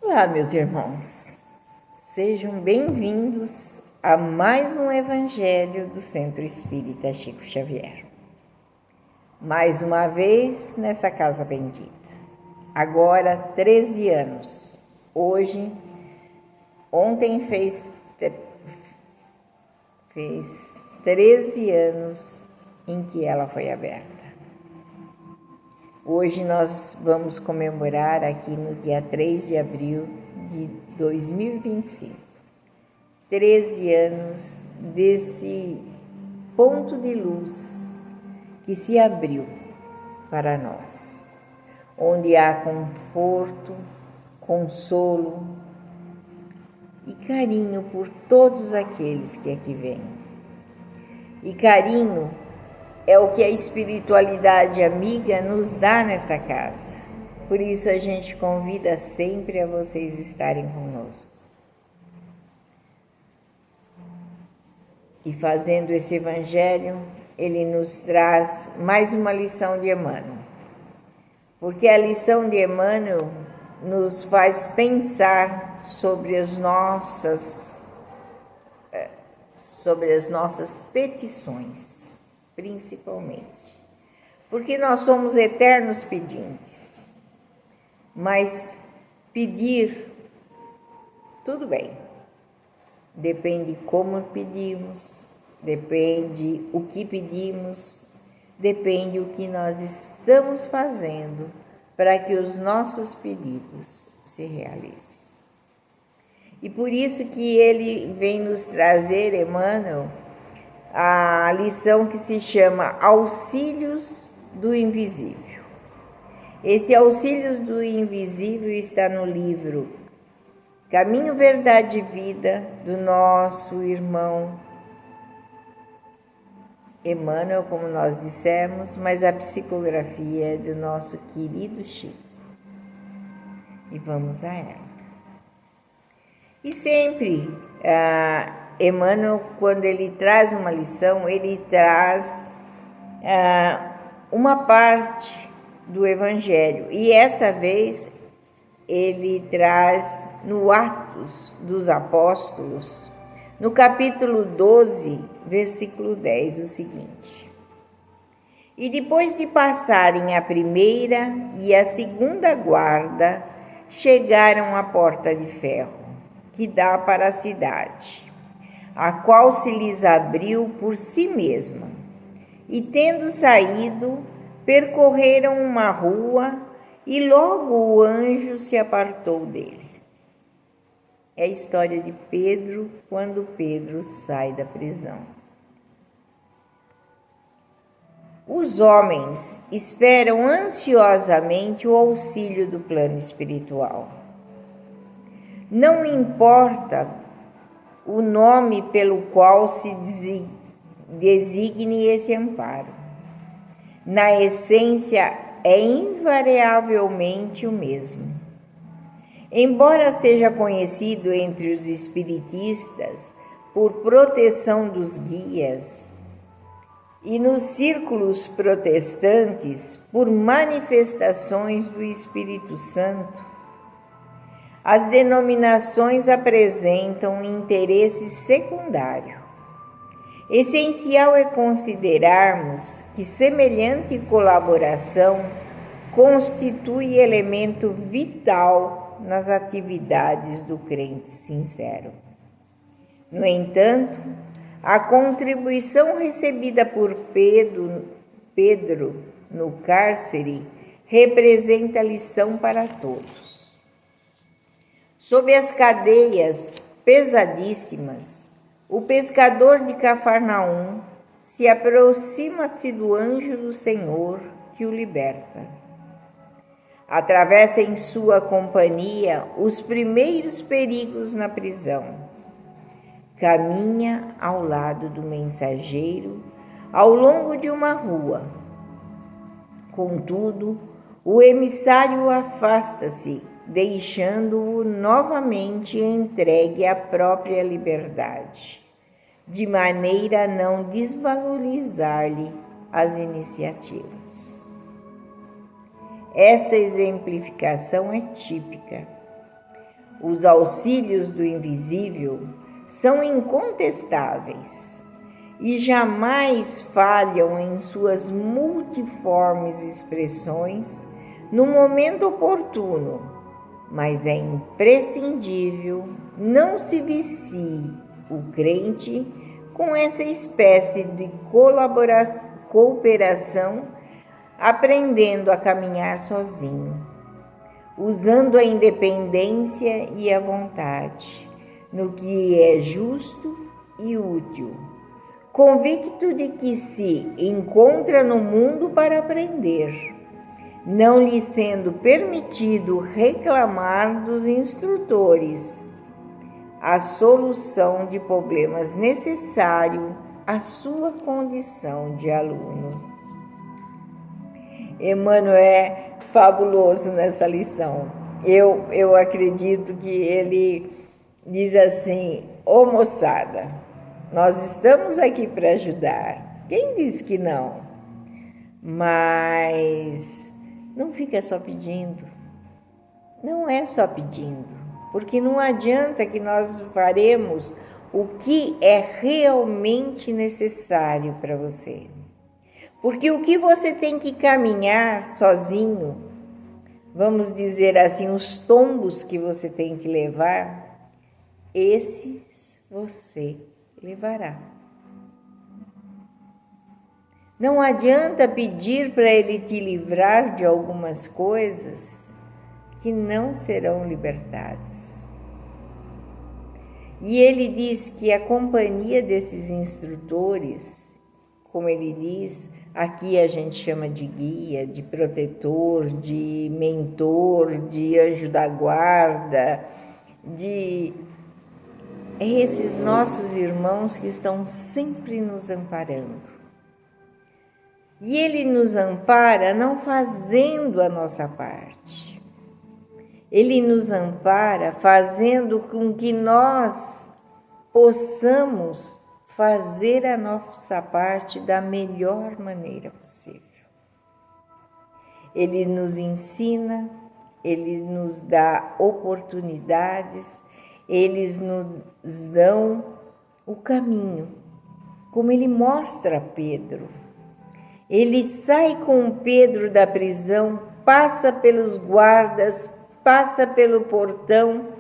Olá, meus irmãos, sejam bem-vindos a mais um Evangelho do Centro Espírita Chico Xavier. Mais uma vez nessa casa bendita. Agora 13 anos. Ontem fez 13 anos em que ela foi aberta. Hoje nós vamos comemorar aqui no dia 3 de abril de 2025, 13 anos desse ponto de luz que se abriu para nós, onde há conforto, consolo e carinho por todos aqueles que aqui vêm. E carinho é o que a espiritualidade amiga nos dá nessa casa. Por isso a gente convida sempre a vocês estarem conosco. E fazendo esse evangelho, ele nos traz mais uma lição de Emmanuel. Porque a lição de Emmanuel nos faz pensar sobre as nossas petições. Principalmente, porque nós somos eternos pedintes, mas pedir, tudo bem, depende como pedimos, depende o que pedimos, depende o que nós estamos fazendo para que os nossos pedidos se realizem. E por isso que ele vem nos trazer, Emmanuel, a lição que se chama Auxílios do Invisível. Esse Auxílios do Invisível está no livro Caminho, Verdade e Vida, do nosso irmão Emmanuel, como nós dissemos, mas a psicografia é do nosso querido Chico. E vamos a ela. E sempre Emmanuel, quando ele traz uma lição, ele traz uma parte do Evangelho. E essa vez ele traz no Atos dos Apóstolos, no capítulo 12, versículo 10, o seguinte: E depois de passarem a primeira e a segunda guarda, chegaram à porta de ferro, que dá para a cidade, a qual se lhes abriu por si mesma. E tendo saído, percorreram uma rua, e logo o anjo se apartou dele. É a história de Pedro, quando Pedro sai da prisão. Os homens esperam ansiosamente o auxílio do plano espiritual. Não importa o nome pelo qual se designe esse amparo. Na essência, é invariavelmente o mesmo. Embora seja conhecido entre os espiritistas por proteção dos guias e nos círculos protestantes por manifestações do Espírito Santo, as denominações apresentam um interesse secundário. Essencial é considerarmos que semelhante colaboração constitui elemento vital nas atividades do crente sincero. No entanto, a contribuição recebida por Pedro no cárcere representa lição para todos. Sob as cadeias pesadíssimas, o pescador de Cafarnaum se aproxima-se do anjo do Senhor que o liberta. Atravessa em sua companhia os primeiros perigos na prisão. Caminha ao lado do mensageiro ao longo de uma rua. Contudo, o emissário afasta-se, deixando-o novamente entregue à própria liberdade, de maneira a não desvalorizar-lhe as iniciativas. Essa exemplificação é típica. Os auxílios do invisível são incontestáveis e jamais falham em suas multiformes expressões no momento oportuno, mas é imprescindível não se vicie o crente com essa espécie de cooperação, aprendendo a caminhar sozinho, usando a independência e a vontade no que é justo e útil, convicto de que se encontra no mundo para aprender, não lhe sendo permitido reclamar dos instrutores a solução de problemas necessários à sua condição de aluno. Emmanuel é fabuloso nessa lição. Eu acredito que ele diz assim: ô moçada, nós estamos aqui para ajudar. Quem diz que não? Mas não fica só pedindo. Não é só pedindo, porque não adianta que nós faremos o que é realmente necessário para você. Porque o que você tem que caminhar sozinho, vamos dizer assim, os tombos que você tem que levar, esses você levará. Não adianta pedir para ele te livrar de algumas coisas que não serão libertados. E ele diz que a companhia desses instrutores, como ele diz, aqui a gente chama de guia, de protetor, de mentor, de anjo da guarda, de esses nossos irmãos que estão sempre nos amparando. E ele nos ampara não fazendo a nossa parte. Ele nos ampara fazendo com que nós possamos fazer a nossa parte da melhor maneira possível. Ele nos ensina, ele nos dá oportunidades, eles nos dão o caminho, como ele mostra a Pedro. Ele sai com Pedro da prisão, passa pelos guardas, passa pelo portão,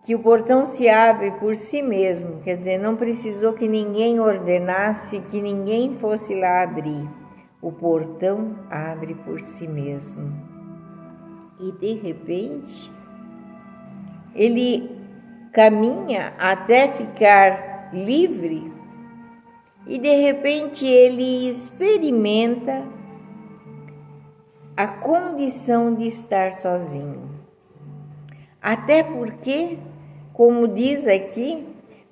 que o portão se abre por si mesmo, quer dizer, não precisou que ninguém ordenasse, que ninguém fosse lá abrir. O portão abre por si mesmo. E de repente, ele caminha até ficar livre e de repente ele experimenta a condição de estar sozinho. Até porque, como diz aqui,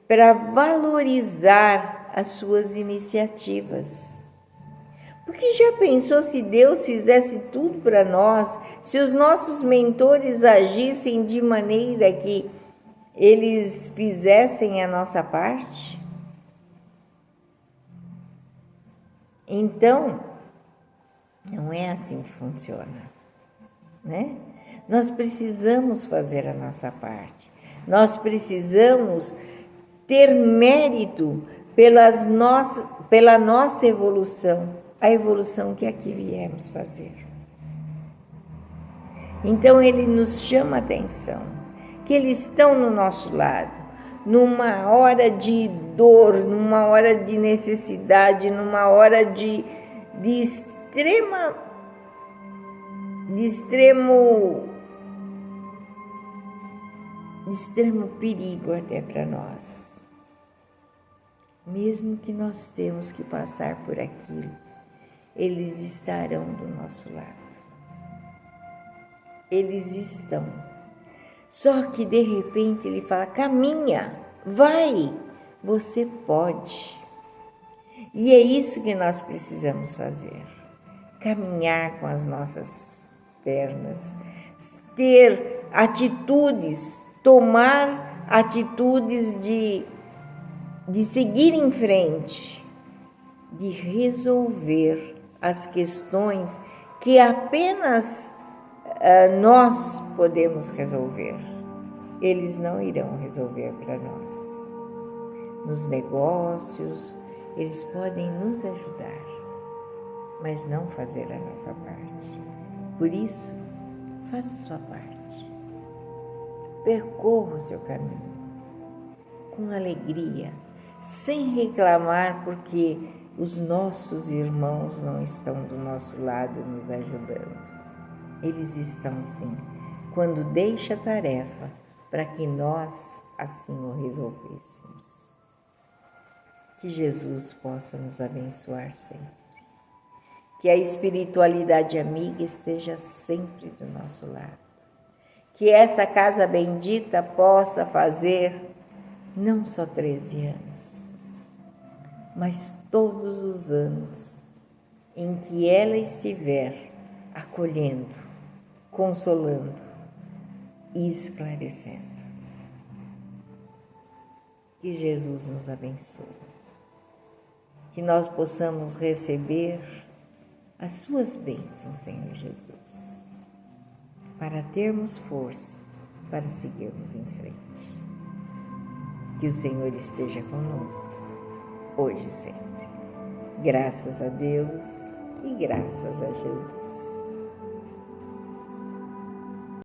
para valorizar as suas iniciativas. Porque já pensou se Deus fizesse tudo para nós, se os nossos mentores agissem de maneira que eles fizessem a nossa parte? Então, não é assim que funciona, né? Nós precisamos fazer a nossa parte. Nós precisamos ter mérito pela nossa evolução, a evolução que aqui viemos fazer. Então, ele nos chama a atenção, que eles estão no nosso lado, numa hora de dor, numa hora de necessidade, numa hora de extremo perigo até para nós. Mesmo que nós temos que passar por aquilo, eles estarão do nosso lado. Eles estão. Só que de repente ele fala: caminha, vai, você pode. E é isso que nós precisamos fazer. Caminhar com as nossas pernas, ter atitudes, tomar atitudes de seguir em frente, de resolver as questões que apenas nós podemos resolver. eles não irão resolver para nós. Nos negócios, eles podem nos ajudar, mas não fazer a nossa parte. Por isso, faça a sua parte. Percorra o seu caminho com alegria, sem reclamar porque os nossos irmãos não estão do nosso lado nos ajudando. Eles estão sim, quando deixa a tarefa para que nós assim o resolvêssemos. Que Jesus possa nos abençoar sempre. Que a espiritualidade amiga esteja sempre do nosso lado. Que essa casa bendita possa fazer não só 13 anos, mas todos os anos em que ela estiver acolhendo, consolando e esclarecendo. Que Jesus nos abençoe. Que nós possamos receber as suas bênçãos, Senhor Jesus, para termos força para seguirmos em frente. Que o Senhor esteja conosco, hoje e sempre. Graças a Deus e graças a Jesus.